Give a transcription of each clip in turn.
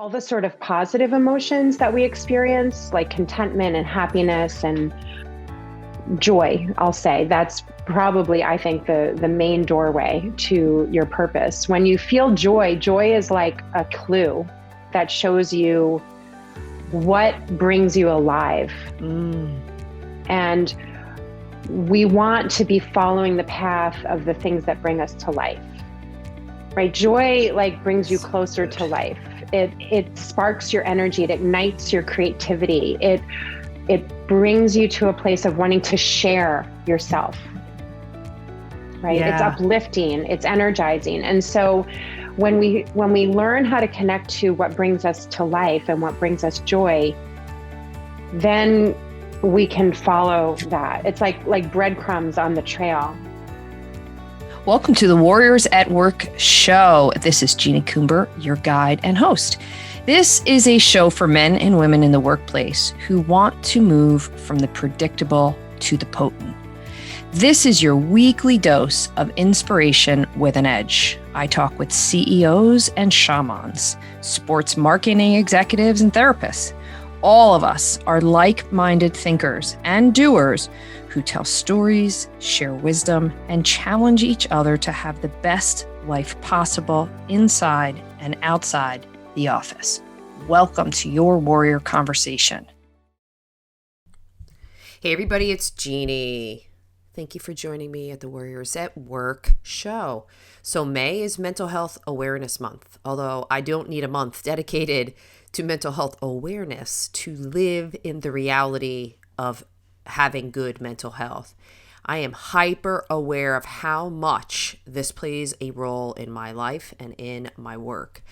all the sort of positive emotions that we experience, like contentment and happiness and joy, I'll say, that's probably, I think, the main doorway to your purpose. When you feel joy, joy is like a clue that shows you what brings you alive. And we want to be following the path of the things that bring us to life, right? Joy like brings you closer to life. It sparks your energy. It ignites your creativity. It brings you to a place of wanting to share yourself, right? Yeah. It's uplifting, it's energizing. And so when we learn how to connect to what brings us to life and what brings us joy, then we can follow that. It's like breadcrumbs on the trail. Welcome to the Warriors at Work show. This is Jeanie Coomber, your guide and host. This is a show for men and women in the workplace who want to move from the predictable to the potent. This is your weekly dose of inspiration with an edge. I talk with CEOs and shamans, sports marketing executives and therapists. All of us are like-minded thinkers and doers who tell stories, share wisdom, and challenge each other to have the best life possible inside and outside the office. Welcome to your Warrior Conversation. Hey everybody, it's Jeanie. Thank you for joining me at the Warriors at Work show. So May is Mental Health Awareness Month, although I don't need a month dedicated to mental health awareness to live in the reality of having good mental health. I am hyper aware of how much this plays a role in my life and in my work.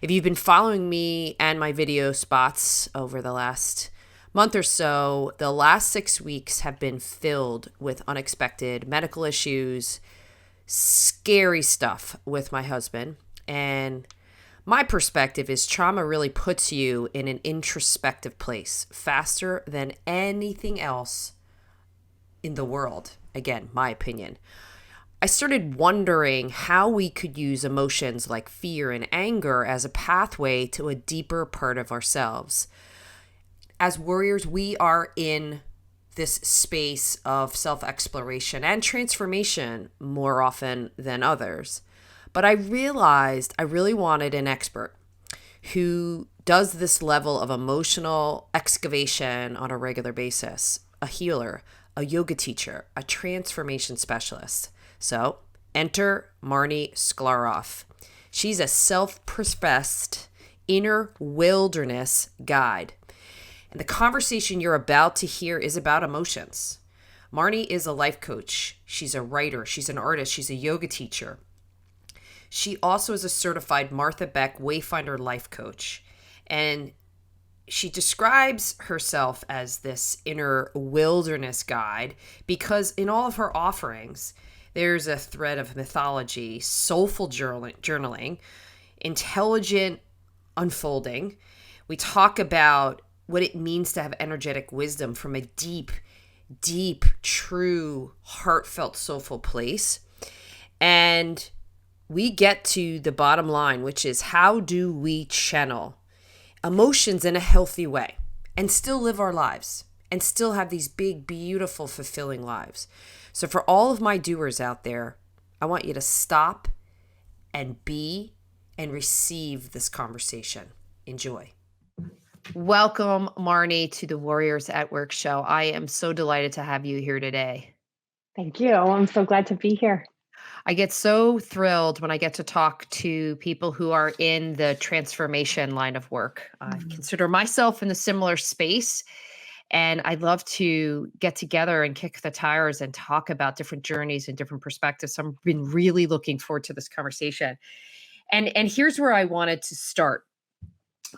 If you've been following me and my video spots over the last month or so, the last 6 weeks have been filled with unexpected medical issues, scary stuff with my husband. And my perspective is trauma really puts you in an introspective place faster than anything else in the world. Again, my opinion. I started wondering how we could use emotions like fear and anger as a pathway to a deeper part of ourselves. As warriors, we are in this space of self-exploration and transformation more often than others. But I realized I really wanted an expert who does this level of emotional excavation on a regular basis, a healer, a yoga teacher, a transformation specialist. So enter Marni Sclaroff. She's a self-professed inner wilderness guide. And the conversation you're about to hear is about emotions. Marni is a life coach. She's a writer. She's an artist. She's a yoga teacher. She also is a certified Beck Wayfinder life coach. And she describes herself as this inner wilderness guide because in all of her offerings, there's a thread of mythology, soulful journaling, intelligent unfolding. We talk about what it means to have energetic wisdom from a deep, true, heartfelt, soulful place. And we get to the bottom line, which is how do we channel emotions in a healthy way and still live our lives and still have these big, beautiful, fulfilling lives. So for all of my doers out there, I want you to stop and be and receive this conversation. Enjoy. Welcome, Marni, to the Warriors at Work show. I am so delighted to have you here today. Thank you. I'm so glad to be here. I get so thrilled when I get to talk to people who are in the transformation line of work. I consider myself in a similar space, and I'd love to get together and kick the tires and talk about different journeys and different perspectives. So I've been really looking forward to this conversation. And here's where I wanted to start.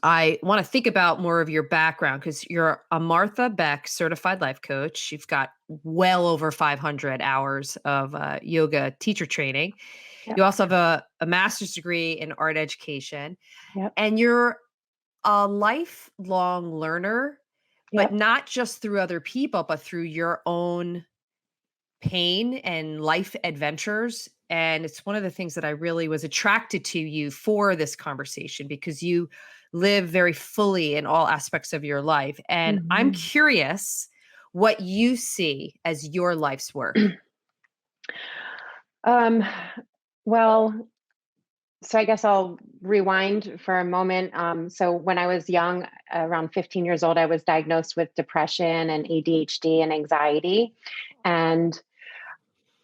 I want to think about more of your background because you're a Beck certified life coach. You've got well over 500 hours of yoga teacher training. Yep. You also have a master's degree in art education. Yep. And you're a lifelong learner, Yep. but not just through other people, but through your own pain and life adventures. And it's one of the things that I really was attracted to you for this conversation because you live very fully in all aspects of your life. And I'm curious what you see as your life's work. Well, so I guess I'll rewind for a moment. So when I was young, around 15 years old, I was diagnosed with depression and ADHD and anxiety. And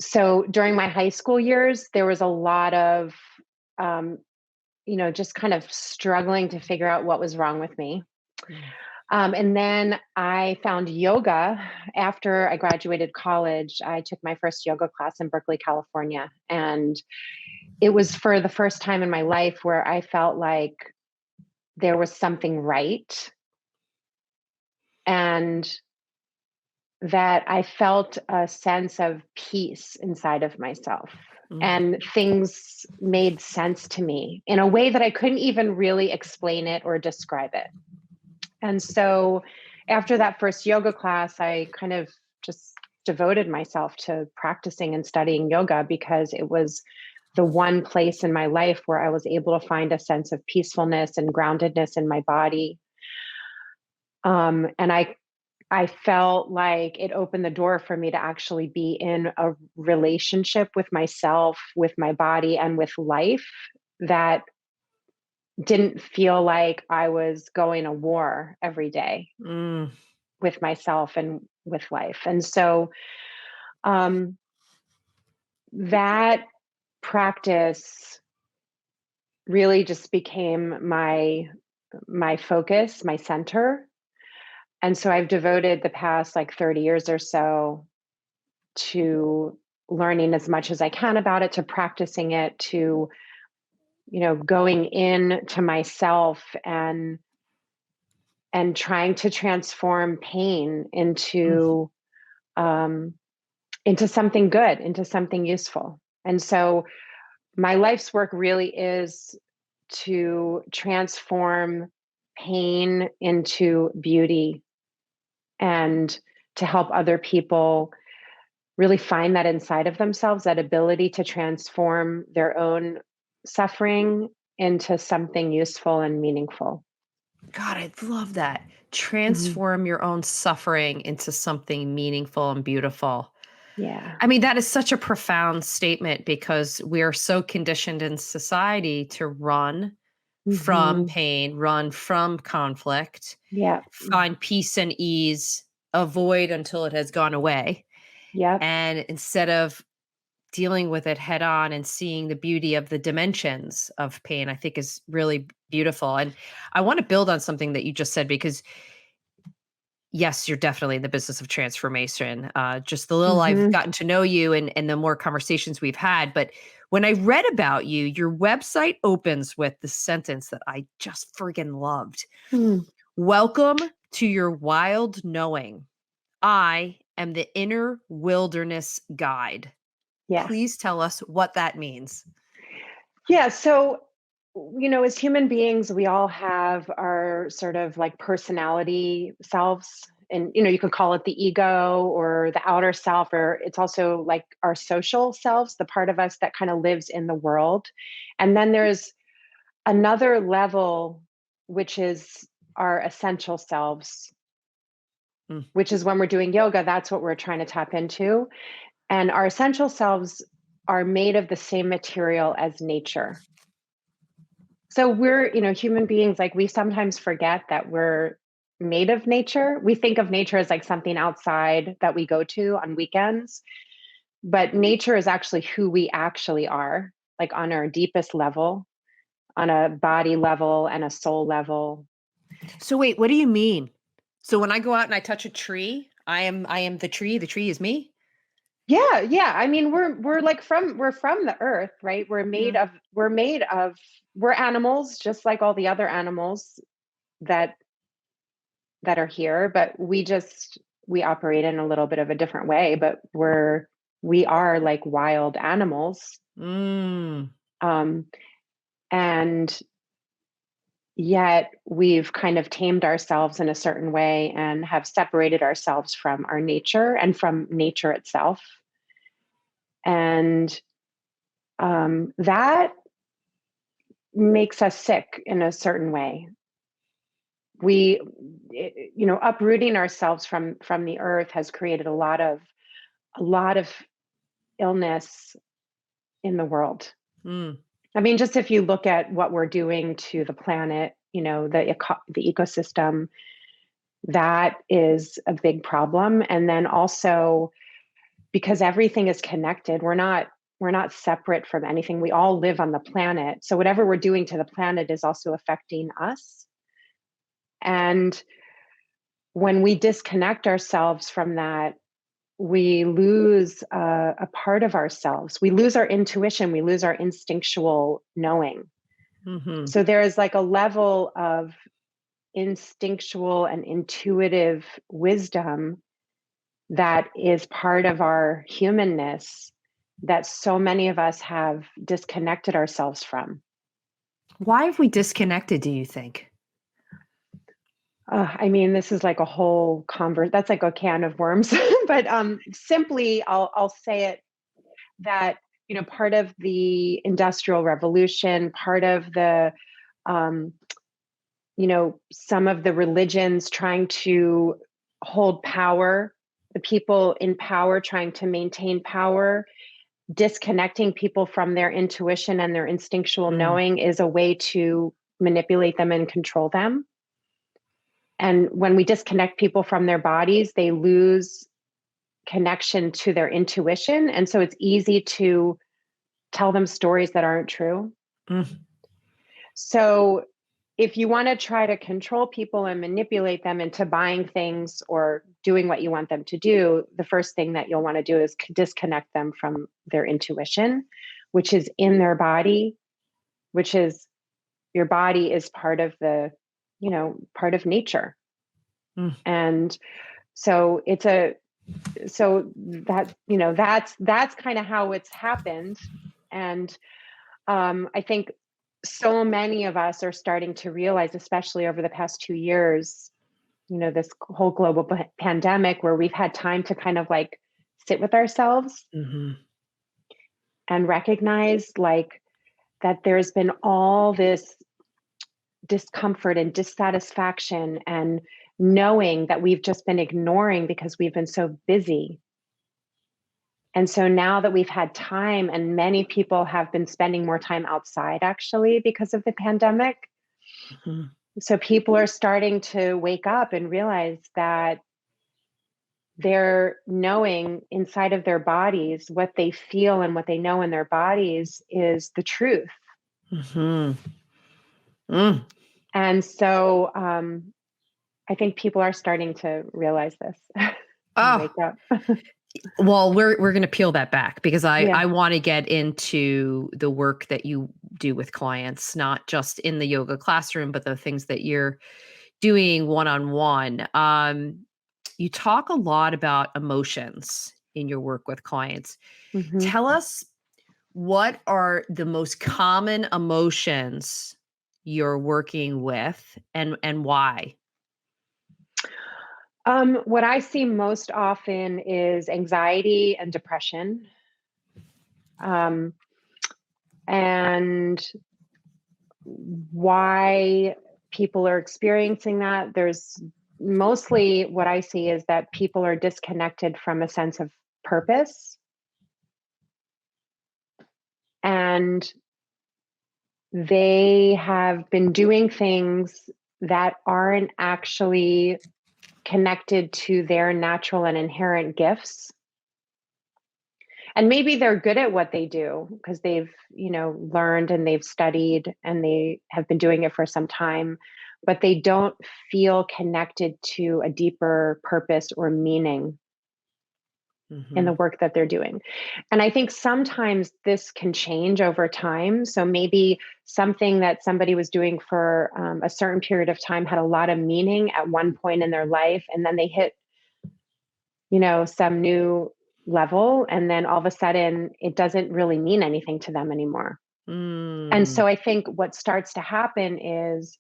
so during my high school years, there was a lot of, just kind of struggling to figure out what was wrong with me. And then I found yoga after I graduated college. I took my first yoga class in Berkeley, California. And it was for the first time in my life where I felt like there was something right. And that I felt a sense of peace inside of myself. And things made sense to me in a way that I couldn't even really explain it or describe it. And so after that first yoga class, I kind of just devoted myself to practicing and studying yoga because it was the one place in my life where I was able to find a sense of peacefulness and groundedness in my body. And I felt like it opened the door for me to actually be in a relationship with myself, with my body, and with life that didn't feel like I was going to war every day with myself and with life. And so that practice really just became my focus, my center. And so I've devoted the past like 30 years or so to learning as much as I can about it, to practicing it, to, going in to myself and trying to transform pain into something good, into something useful. And so my life's work really is to transform pain into beauty and to help other people really find that inside of themselves, that ability to transform their own suffering into something useful and meaningful. God, I love that. Transform your own suffering into something meaningful and beautiful. Yeah. I mean, that is such a profound statement because we are so conditioned in society to run from pain, run from conflict, Yeah. find peace and ease, avoid until it has gone away. Yep. And instead of dealing with it head on and seeing the beauty of the dimensions of pain, I think is really beautiful. And I want to build on something that you just said because yes, you're definitely in the business of transformation. Just the little I've gotten to know you and the more conversations we've had. But when I read about you, your website opens with the sentence that I just friggin' loved. Welcome to your wild knowing. I am the inner wilderness guide. Yeah. Please tell us what that means. Yeah. So, as human beings, we all have our sort of like personality selves. And, you could call it the ego or the outer self, or it's also like our social selves, the part of us that kind of lives in the world. And then there's another level, which is our essential selves, which is when we're doing yoga, that's what we're trying to tap into. And our essential selves are made of the same material as nature. So we're, human beings, like we sometimes forget that we're made of nature. We think of nature as like something outside that we go to on weekends, but nature is actually who we actually are, like on our deepest level, on a body level and a soul level. So wait, what do you mean? So when I go out and I touch a tree, I am the tree is me? Yeah, yeah. I mean, we're from the earth, right? We're animals just like all the other animals that are here, but we operate in a little bit of a different way, but we are like wild animals. And yet we've kind of tamed ourselves in a certain way and have separated ourselves from our nature and from nature itself. And that makes us sick in a certain way. we, uprooting ourselves from the earth has created a lot of illness in the world. I mean, just if you look at what we're doing to the planet, the ecosystem, that is a big problem. And then also, because everything is connected, we're not separate from anything. We all live on the planet. So whatever we're doing to the planet is also affecting us. And when we disconnect ourselves from that, we lose a part of ourselves. We lose our intuition. We lose our instinctual knowing. So there is like a level of instinctual and intuitive wisdom that is part of our humanness that so many of us have disconnected ourselves from. Why have we disconnected, do you think? I mean, this is like a whole that's like a can of worms. But simply, I'll say it that, part of the Industrial Revolution, part of the, some of the religions trying to hold power, the people in power trying to maintain power, disconnecting people from their intuition and their instinctual knowing is a way to manipulate them and control them. And when we disconnect people from their bodies, they lose connection to their intuition. And so it's easy to tell them stories that aren't true. So if you want to try to control people and manipulate them into buying things or doing what you want them to do, the first thing that you'll want to do is disconnect them from their intuition, which is in their body, which is your body is part of the, part of nature. And so that's kind of how it's happened. And I think so many of us are starting to realize, especially over the past 2 years, this whole global pandemic where we've had time to kind of like sit with ourselves and recognize like that there's been all this discomfort and dissatisfaction and knowing that we've just been ignoring because we've been so busy. And so now that we've had time, and many people have been spending more time outside actually because of the pandemic. So people are starting to wake up and realize that they're knowing inside of their bodies what they feel and what they know in their bodies is the truth. And so I think people are starting to realize this. Wake up. Well, we're going to peel that back because I want to get into the work that you do with clients, not just in the yoga classroom, but the things that you're doing one-on-one. You talk a lot about emotions in your work with clients. Tell us, what are the most common emotions you're working with and why? What I see most often is anxiety and depression. And why people are experiencing that, there's mostly what I see is that people are disconnected from a sense of purpose. And they have been doing things that aren't actually connected to their natural and inherent gifts. And maybe they're good at what they do because they've, learned and they've studied and they have been doing it for some time, but they don't feel connected to a deeper purpose or meaning in the work that they're doing. And I think sometimes this can change over time. So maybe something that somebody was doing for a certain period of time had a lot of meaning at one point in their life, and then they hit, some new level, and then all of a sudden it doesn't really mean anything to them anymore. And so I think what starts to happen is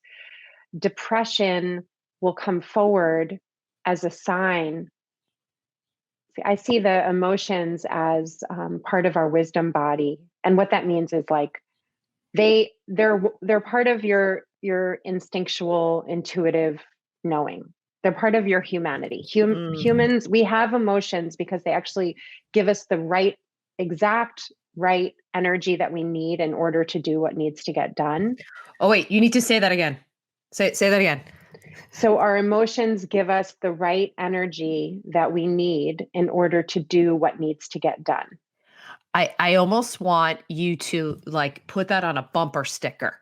depression will come forward as a sign. I see the emotions as part of our wisdom body. And what that means is like they're part of your your instinctual, intuitive knowing. They're part of your humanity. Humans, we have emotions because they actually give us the exact right energy that we need in order to do what needs to get done. Oh, wait, you need to say that again. Say that again. So our emotions give us the right energy that we need in order to do what needs to get done. I almost want you to like put that on a bumper sticker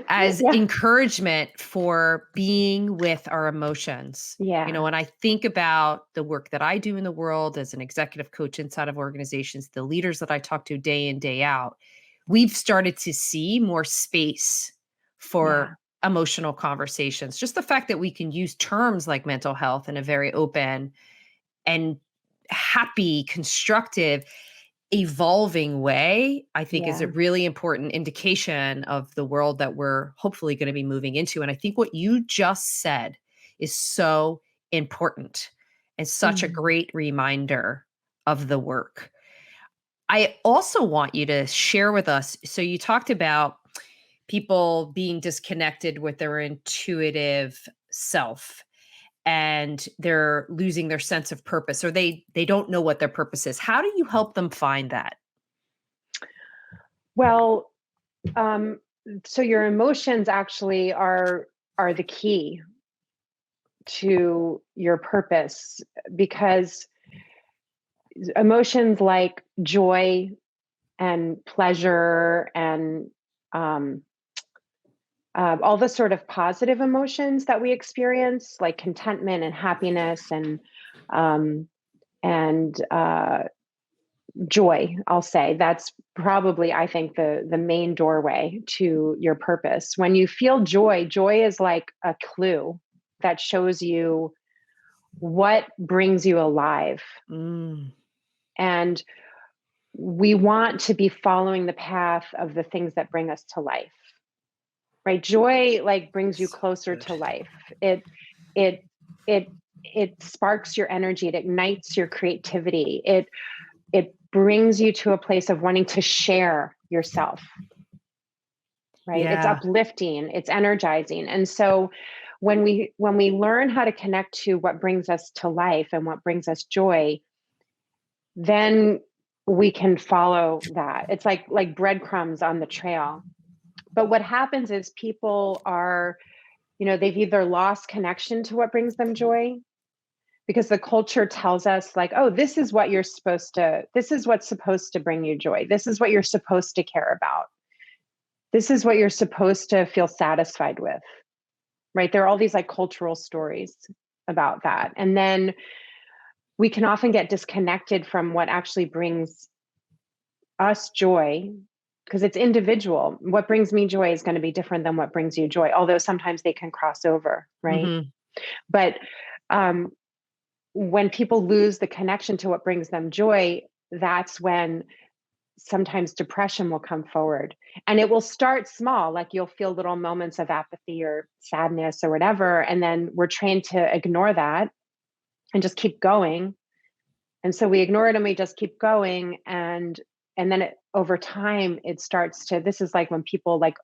as encouragement for being with our emotions. Yeah. You know, when I think about the work that I do in the world as an executive coach inside of organizations, the leaders that I talk to day in, day out, we've started to see more space for emotional conversations. Just the fact that we can use terms like mental health in a very open and happy, constructive, evolving way, I think is a really important indication of the world that we're hopefully going to be moving into. And I think what you just said is so important and such a great reminder of the work. I also want you to share with us. So you talked about people being disconnected with their intuitive self and they're losing their sense of purpose, or they don't know what their purpose is. How do you help them find that? Well, so your emotions actually are the key to your purpose, because emotions like joy and pleasure and all the sort of positive emotions that we experience, like contentment and happiness and joy, I'll say, that's probably, I think, the main doorway to your purpose. When you feel joy is like a clue that shows you what brings you alive. And we want to be following the path of the things that bring us to life. Right? Joy like brings you closer to life. It sparks your energy, it ignites your creativity. It brings you to a place of wanting to share yourself. Right? It's uplifting, it's energizing. And so when we learn how to connect to what brings us to life and what brings us joy, then we can follow that. It's like breadcrumbs on the trail. But what happens is people are, they've either lost connection to what brings them joy, because the culture tells us like, oh, this is what's supposed to bring you joy. This is what you're supposed to care about. This is what you're supposed to feel satisfied with, right? There are all these like cultural stories about that. And then we can often get disconnected from what actually brings us joy, because it's individual. What brings me joy is going to be different than what brings you joy, although sometimes they can cross over, right? But when people lose the connection to what brings them joy, that's when sometimes depression will come forward. And it will start small, like you'll feel little moments of apathy or sadness or whatever, and then we're trained to ignore that and just keep going. And so we ignore it and we just keep going, and then over time it starts to, this is like when people like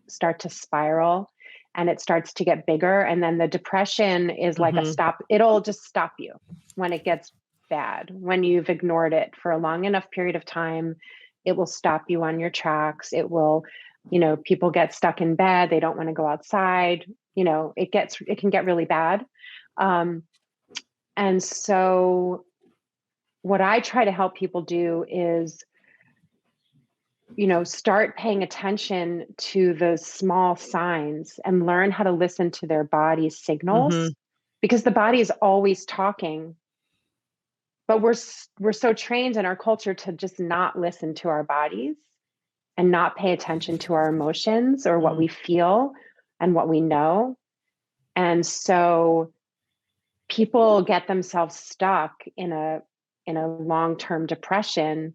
start to spiral and it starts to get bigger, and then the depression is like a stop. It'll just stop you when it gets bad. When you've ignored it for a long enough period of time, it will stop you on your tracks. It will, people get stuck in bed. They don't want to go outside. It can get really bad. And so what I try to help people do is, start paying attention to the small signs and learn how to listen to their body's signals, because the body is always talking. But we're so trained in our culture to just not listen to our bodies and not pay attention to our emotions or what we feel and what we know. And so people get themselves stuck in a long-term depression,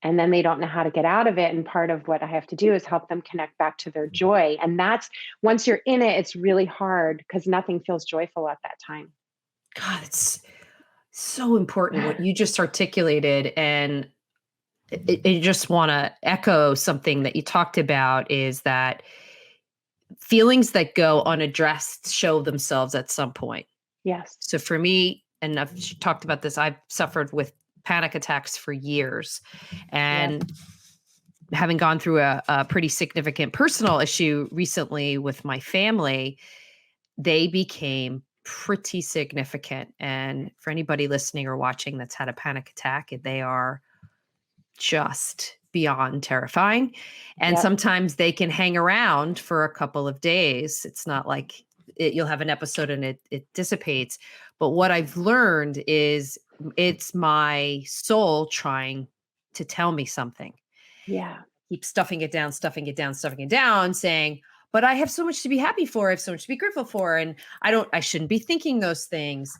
and then they don't know how to get out of it. And part of what I have to do is help them connect back to their joy. And that's, once you're in it, it's really hard because nothing feels joyful at that time. God, it's so important what you just articulated. And I just want to echo something that you talked about, is that feelings that go unaddressed show themselves at some point. Yes. So for me, and I've talked about this, I've suffered with panic attacks for years. And having gone through a pretty significant personal issue recently with my family, they became pretty significant. And for anybody listening or watching that's had a panic attack, they are just beyond terrifying. And sometimes they can hang around for a couple of days. It's not like you'll have an episode and it dissipates. But what I've learned is it's my soul trying to tell me something. Yeah. Keep stuffing it down, saying, but I have so much to be happy for. I have so much to be grateful for. And I shouldn't be thinking those things,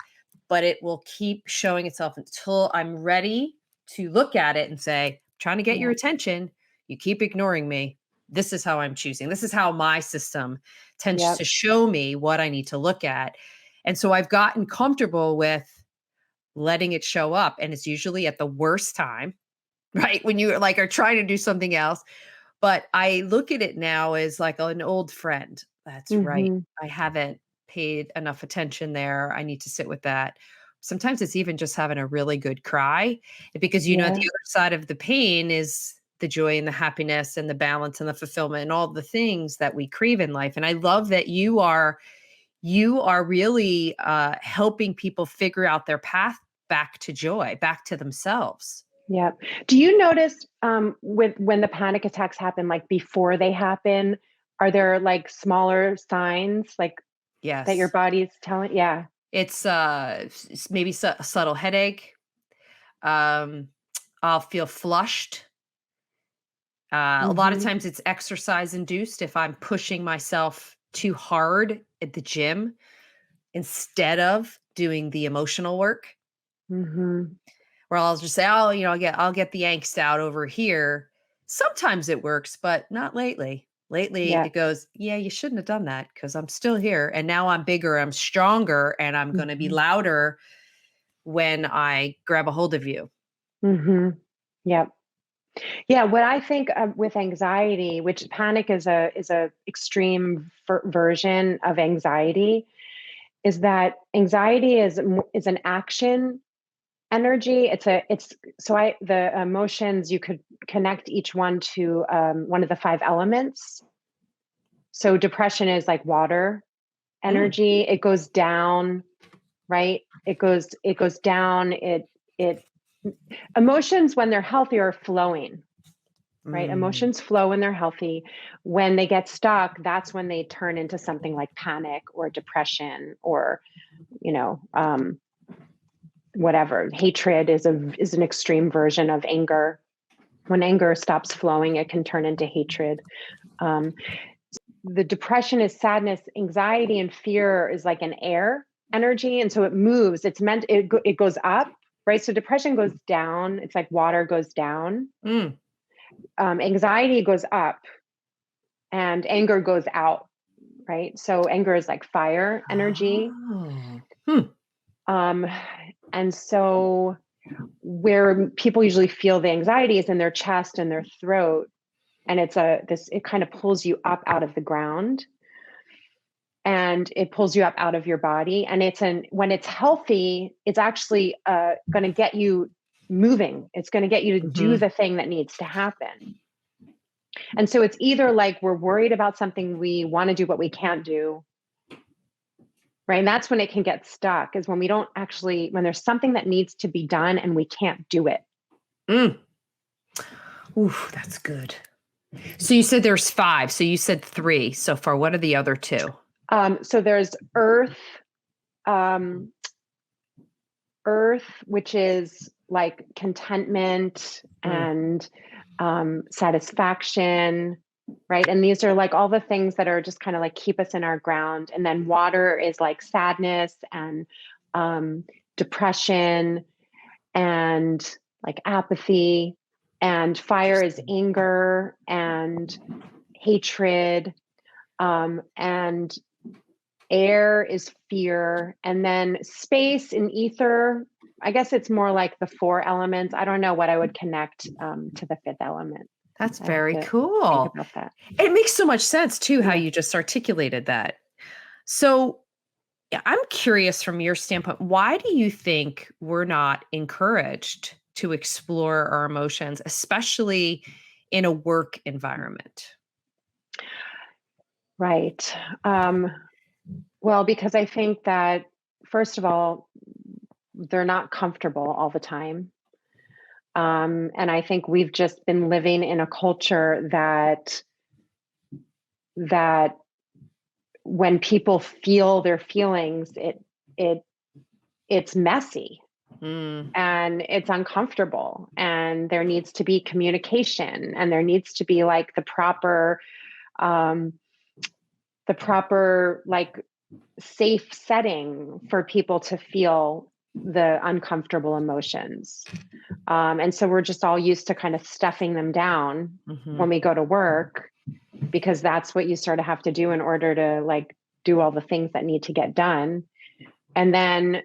but it will keep showing itself until I'm ready to look at it and say, trying to get your attention. You keep ignoring me. This is how I'm choosing. This is how my system tends to show me what I need to look at. And so I've gotten comfortable with letting it show up. And it's usually at the worst time, right? When you are trying to do something else. But I look at it now as like an old friend. That's right. I haven't paid enough attention there. I need to sit with that. Sometimes it's even just having a really good cry, because the other side of the pain is the joy and the happiness and the balance and the fulfillment and all the things that we crave in life. And I love that you are really helping people figure out their path back to joy, back to themselves. Yeah. Do you notice when the panic attacks happen, like before they happen, are there like smaller signs like that your body's telling? Yeah. It's maybe a subtle headache. I'll feel flushed. A lot of times it's exercise induced if I'm pushing myself too hard at the gym instead of doing the emotional work. Where I'll just say, oh, I'll get the angst out over here. Sometimes it works, but not lately. Lately it goes, you shouldn't have done that because I'm still here. And now I'm bigger, I'm stronger, and I'm going to be louder when I grab a hold of you. Yep. Yeah. What I think with anxiety, which panic is a extreme version of anxiety, is that anxiety is an action energy. The emotions, you could connect each one to one of the 5 elements. So depression is like water energy. It goes down, right? It goes down. It emotions, when they're healthy, are flowing, right? Emotions flow when they're healthy. When they get stuck, that's when they turn into something like panic or depression or, whatever. Hatred is an extreme version of anger. When anger stops flowing, it can turn into hatred. The depression is sadness. Anxiety and fear is like an air energy. And so it moves. It goes up, right? So depression goes down. It's like water goes down. Anxiety goes up and anger goes out, right? So anger is like fire energy. And so where people usually feel the anxiety is in their chest and their throat. And it kind of pulls you up out of the ground and it pulls you up out of your body. And when it's healthy, it's actually going to get you moving. It's going to get you to do the thing that needs to happen. And so it's either like we're worried about something we want to do, but we can't do. Right. And that's when it can get stuck, is when when there's something that needs to be done and we can't do it. Ooh, that's good. So you said there's 5. So you said 3 so far. What are the other 2? So there's earth, which is like contentment and satisfaction, right? And these are like all the things that are just kind of like keep us in our ground. And then water is like sadness and depression and like apathy. And fire is anger and hatred. And air is fear. And then space and ether, I guess it's more like the 4 elements. I don't know what I would connect to the 5th element. That's I have very to think cool. about that. It makes so much sense too, how Yeah. you just articulated that. So yeah, I'm curious from your standpoint, why do you think we're not encouraged to explore our emotions, especially in a work environment? Right. Well, because I think that, first of all, they're not comfortable all the time. And I think we've just been living in a culture that when people feel their feelings, it it's messy Mm, and it's uncomfortable, and there needs to be communication, and there needs to be like um, the proper like safe setting for people to feel the uncomfortable emotions. And so we're just all used to kind of stuffing them down mhm. when we go to work, because that's what you sort of have to do in order to like do all the things that need to get done. And then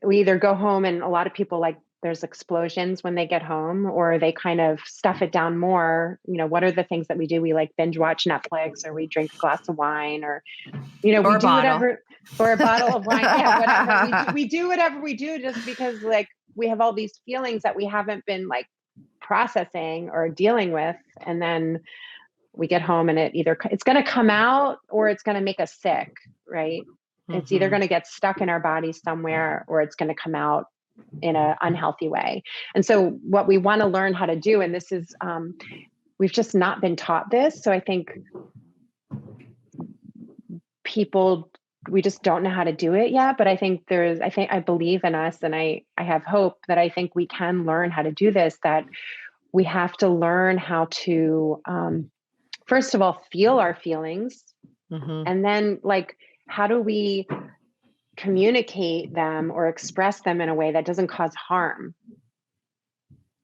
we either go home, and a lot of people like there's explosions when they get home, or they kind of stuff it down more. What are the things that we do? We like binge watch Netflix, or we drink a glass of wine, or Or we a do bottle. whatever, or a bottle of wine. Yeah, whatever. We do whatever we do just because like we have all these feelings that we haven't been like processing or dealing with. And then we get home, and it's going to come out, or it's going to make us sick, right? It's either Mhm. going to get stuck in our bodies somewhere, or it's going to come out in an unhealthy way. And so what we want to learn how to do, and this is, we've just not been taught this. So I think people, we just don't know how to do it yet. But I believe in us, and I have hope that I think we can learn how to do this, that we have to learn how to, first of all, feel our feelings. Mhm. And then like, how do we communicate them or express them in a way that doesn't cause harm?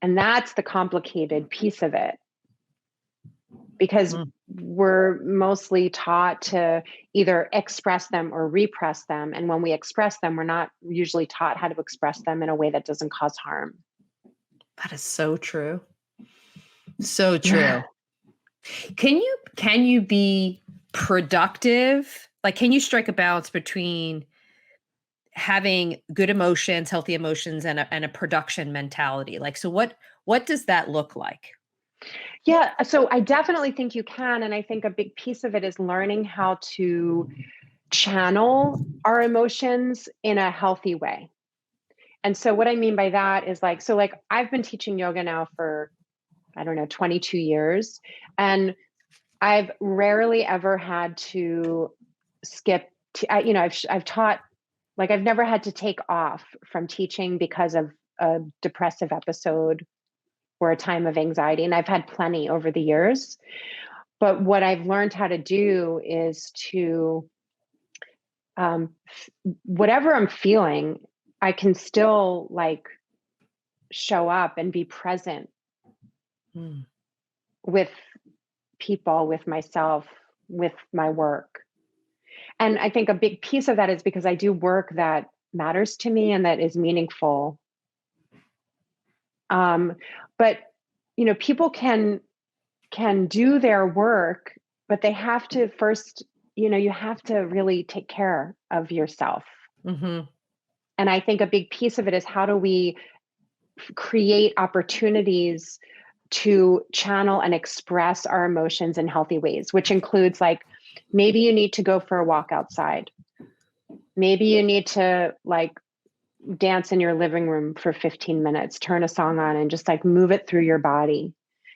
And that's the complicated piece of it, because Mm. we're mostly taught to either express them or repress them. And when we express them, we're not usually taught how to express them in a way that doesn't cause harm. That is so true. So true. Can you be productive? Like, can you strike a balance between having good emotions, healthy emotions, and a production mentality? Like, so what does that look like? Yeah, so I definitely think you can. And I think a big piece of it is learning how to channel our emotions in a healthy way. And so what I mean by that is like, so like I've been teaching yoga now for, I don't know, 22 years. And I've rarely ever had to skip, I've taught, like I've never had to take off from teaching because of a depressive episode or a time of anxiety. And I've had plenty over the years. But what I've learned how to do is to, whatever I'm feeling, I can still like show up and be present Mm. with people, with myself, with my work. And I think a big piece of that is because I do work that matters to me and that is meaningful. Um, but people can do their work, but they have to first, you have to really take care of yourself. Mhm. And I think a big piece of it is how do we create opportunities to channel and express our emotions in healthy ways, which includes like maybe you need to go for a walk outside. Maybe you need to like dance in your living room for 15 minutes, turn a song on and just like move it through your body.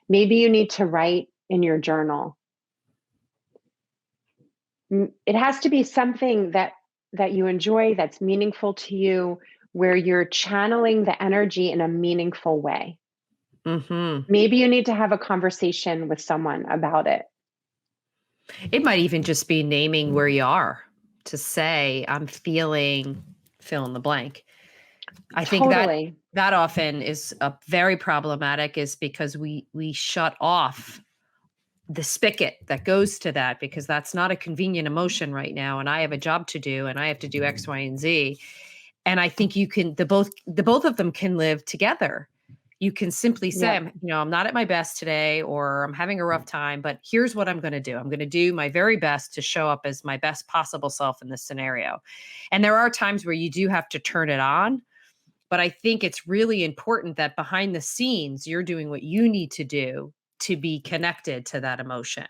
Maybe you need to write in your journal. It has to be something that you enjoy, that's meaningful to you, where you're channeling the energy in a meaningful way. Mhm. Maybe you need to have a conversation with someone about it. It might even just be naming where you are to say, "I'm feeling fill in the blank." I think that Totally. that often is very problematic is because we shut off the spigot that goes to that because that's not a convenient emotion right now, and I have a job to do, and I have to do X, Y, and Z. And I think you can the both of them can live together. You can simply say, Yeah. I'm not at my best today, or I'm having a rough time, but here's what I'm going to do. I'm going to do my very best to show up as my best possible self in this scenario. And there are times where you do have to turn it on, but I think it's really important that behind the scenes, you're doing what you need to do to be connected to that emotion.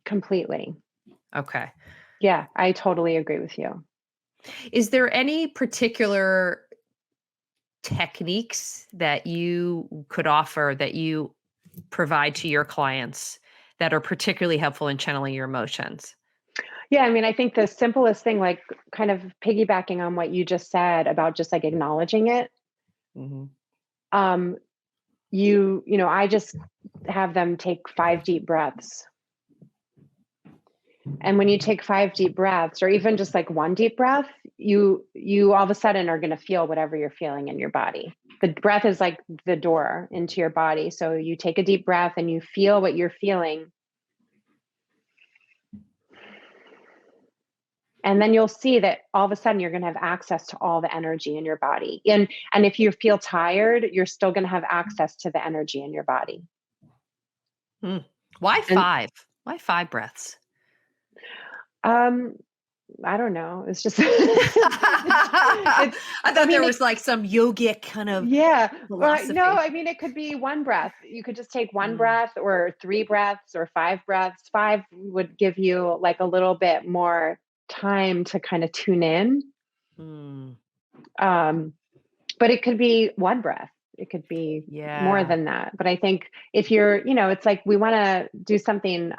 Completely. Okay. Yeah, I totally agree with you. Is there any particular techniques that you could offer, that you provide to your clients, that are particularly helpful in channeling your emotions? Yeah, I mean, I think the simplest thing, like kind of piggybacking on what you just said about just like acknowledging it. Mhm. Um, I just have them take 5 deep breaths. And when you take 5 deep breaths, or even just like one deep breath, you all of a sudden are going to feel whatever you're feeling in your body. The breath is like the door into your body. So you take a deep breath and you feel what you're feeling. And then you'll see that all of a sudden you're going to have access to all the energy in your body. And if you feel tired, you're still going to have access to the energy in your body. Mm. Why And 5? Why 5 breaths? um I don't know. It's just I I thought mean there it, was like some yogic kind of yeah. Or no, philosophy. I mean it could be one breath. You could just take one Mm, breath or 3 breaths or 5 breaths. 5 would give you like a little bit more time to kind of tune in. mm, Um but it could be one breath. It could be more yeah. than that. But I think if you're, it's like we want to do something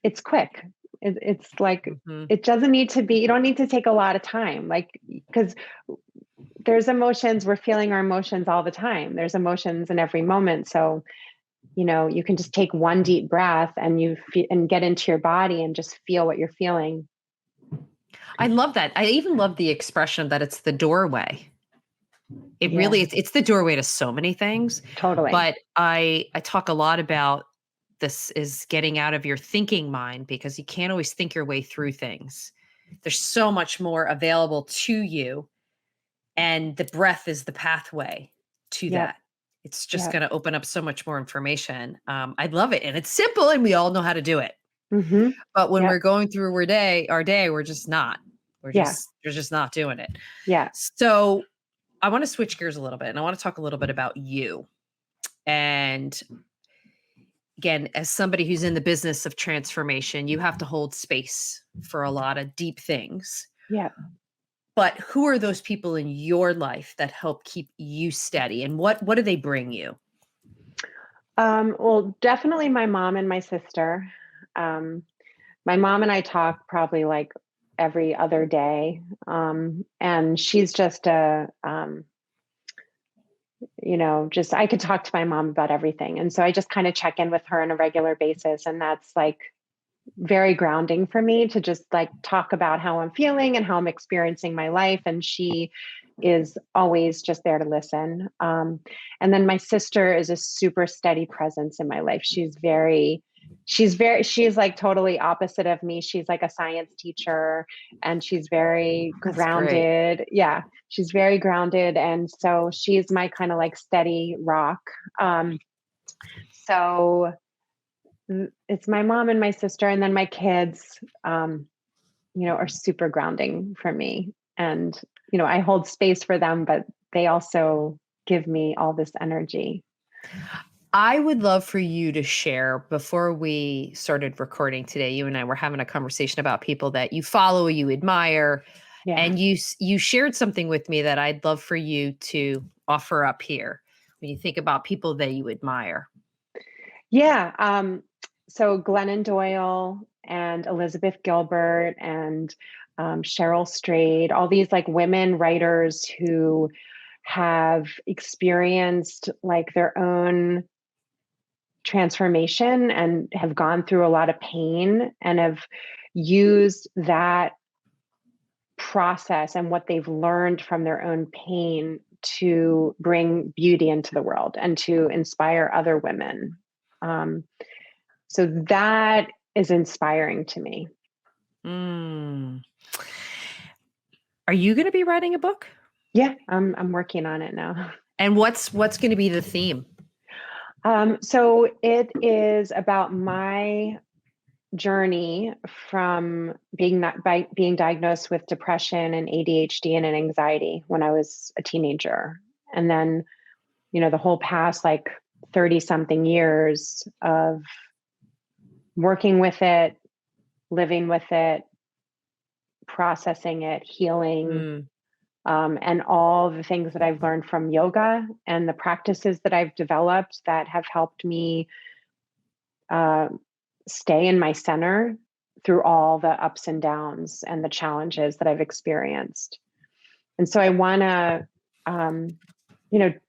it's quick. It's like Mhm. it doesn't need to be, you don't need to take a lot of time, like, because there's emotions, we're feeling our emotions all the time. There's emotions in every moment. So, you can just take one deep breath and and get into your body and just feel what you're feeling. I love that. I even love the expression that it's the doorway. It Yeah, really it's the doorway to so many things, totally. but I talk a lot about this is getting out of your thinking mind, because you can't always think your way through things. There's so much more available to you, and the breath is the pathway to Yep. that. It's just Yep. going to open up so much more information. I love it, and it's simple, and we all know how to do it. Mm-hmm. But when Yep. we're going through our day, we're just not. Yeah. We're just not doing it. Yeah. So I want to switch gears a little bit, and I want to talk a little bit about you. And again, as somebody who's in the business of transformation, you have to hold space for a lot of deep things. Yeah. But who are those people in your life that help keep you steady, and what do they bring you? Well, definitely my mom and my sister. Um, my mom and I talk probably like every other day. And she's just just I could talk to my mom about everything. And so I just kind of check in with her on a regular basis. And that's like very grounding for me to just like talk about how I'm feeling and how I'm experiencing my life. And she is always just there to listen. And then my sister is a super steady presence in my life. She's like totally opposite of me. She's like a science teacher and she's very That's great. grounded. Yeah, she's very grounded. And so she's my kind of like steady rock. So it's my mom and my sister, and then my kids, are super grounding for me. And, I hold space for them, but they also give me all this energy. I would love for you to share, before we started recording today, you and I were having a conversation about people that you follow, you admire, Yeah. and you shared something with me that I'd love for you to offer up here when you think about people that you admire. Yeah. So Glennon Doyle and Elizabeth Gilbert and Cheryl Strayed, all these like women writers who have experienced like their own transformation and have gone through a lot of pain and have used that process and what they've learned from their own pain to bring beauty into the world and to inspire other women. Um, so that is inspiring to me. Mm. Are you going to be writing a book? Yeah, I'm working on it now. And what's going to be the theme? So it is about my journey from being diagnosed with depression and ADHD and anxiety when I was a teenager. And then, the whole past like 30 something years of working with it, living with it, processing it, healing, and all the things that I've learned from yoga and the practices that I've developed that have helped me stay in my center through all the ups and downs and the challenges that I've experienced. And so I want to,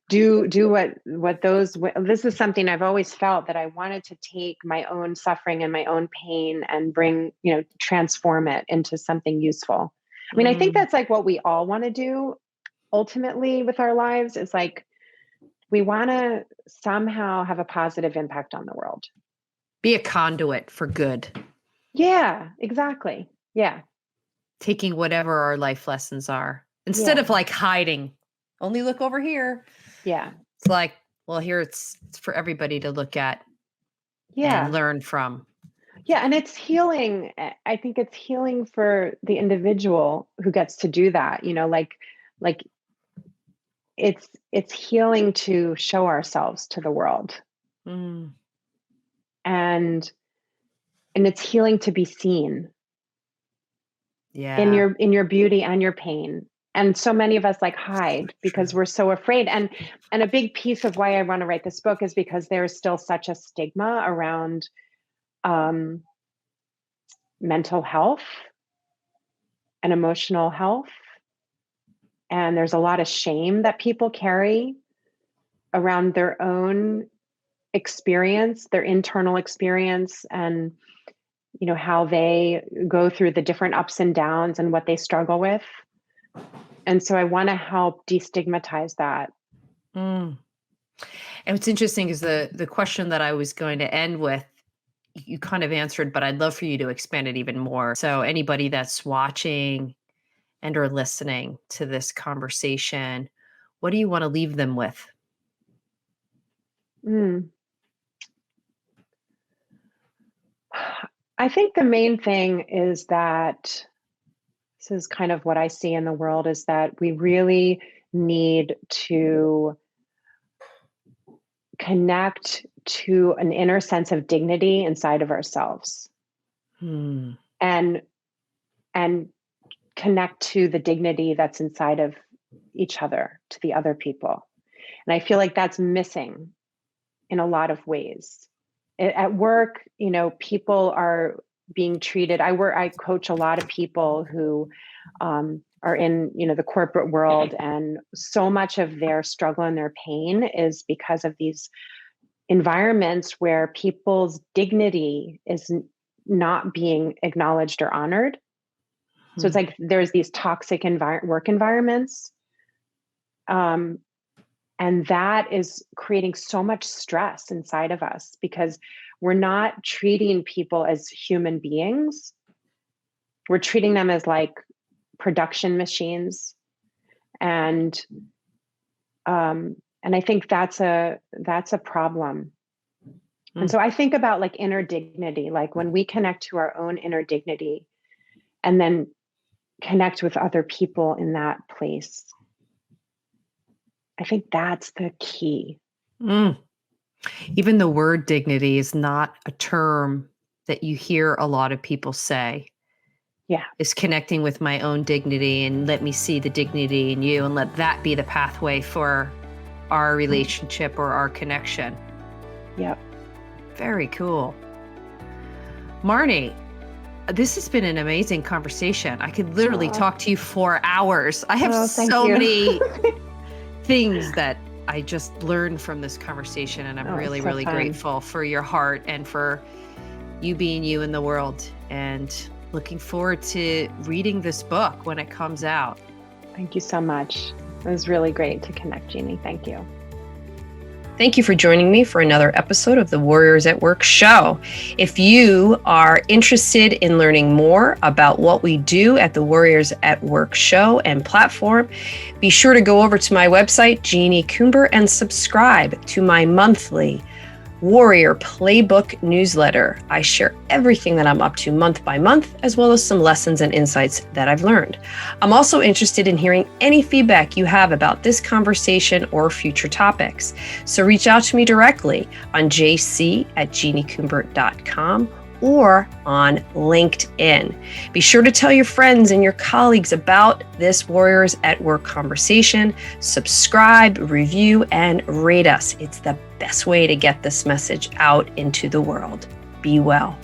do what this is something I've always felt that I wanted to take my own suffering and my own pain and bring, transform it into something useful. I mean, I think that's like what we all want to do ultimately with our lives, is like, we want to somehow have a positive impact on the world. Be a conduit for good. Yeah, exactly. Yeah. Taking whatever our life lessons are instead of like hiding, only look over here. Yeah. It's like, well, here it's for everybody to look at and learn from. Yeah. And it's healing. I think it's healing for the individual who gets to do that, like it's healing to show ourselves to the world. And it's healing to be seen in your beauty and your pain. And so many of us like hide because we're so afraid. And a big piece of why I want to write this book is because there's still such a stigma around mental health and emotional health. And there's a lot of shame that people carry around their own experience, their internal experience, and how they go through the different ups and downs and what they struggle with. And so I want to help destigmatize that. And what's interesting is the question that I was going to end with, you kind of answered, but I'd love for you to expand it even more. So anybody that's watching and or listening to this conversation, what do you want to leave them with? I think the main thing is that this is kind of what I see in the world, is that we really need to connect to an inner sense of dignity inside of ourselves, and connect to the dignity that's inside of each other, to the other people. And I feel like that's missing in a lot of ways. At work, people are being treated. I coach a lot of people who are in, the corporate world, and so much of their struggle and their pain is because of these environments where people's dignity is not being acknowledged or honored. So it's like there's these toxic work environments. And that is creating so much stress inside of us because we're not treating people as human beings. We're treating them as like production machines. And I think that's a problem. And so I think about like inner dignity, like when we connect to our own inner dignity and then connect with other people in that place. I think that's the key. Even the word dignity is not a term that you hear a lot of people say. Yeah. Is connecting with my own dignity and let me see the dignity in you and let that be the pathway for our relationship or our connection. Yep. Very cool. Marni, this has been an amazing conversation. I could literally talk to you for hours. I have so many things that I just learned from this conversation, and I'm really grateful for your heart and for you being you in the world, and looking forward to reading this book when it comes out. Thank you so much. It was really great to connect, Jeanie. Thank you. Thank you for joining me for another episode of the Warriors at Work show. If you are interested in learning more about what we do at the Warriors at Work show and platform, be sure to go over to my website, Jeanie Coomber, and subscribe to my monthly Warrior Playbook newsletter. I share everything that I'm up to month by month, as well as some lessons and insights that I've learned. I'm also interested in hearing any feedback you have about this conversation or future topics. So reach out to me directly on jc@jeanniecoomber.com or on LinkedIn. Be sure to tell your friends and your colleagues about this Warriors at Work conversation. Subscribe, review, and rate us. It's the best way to get this message out into the world. Be well.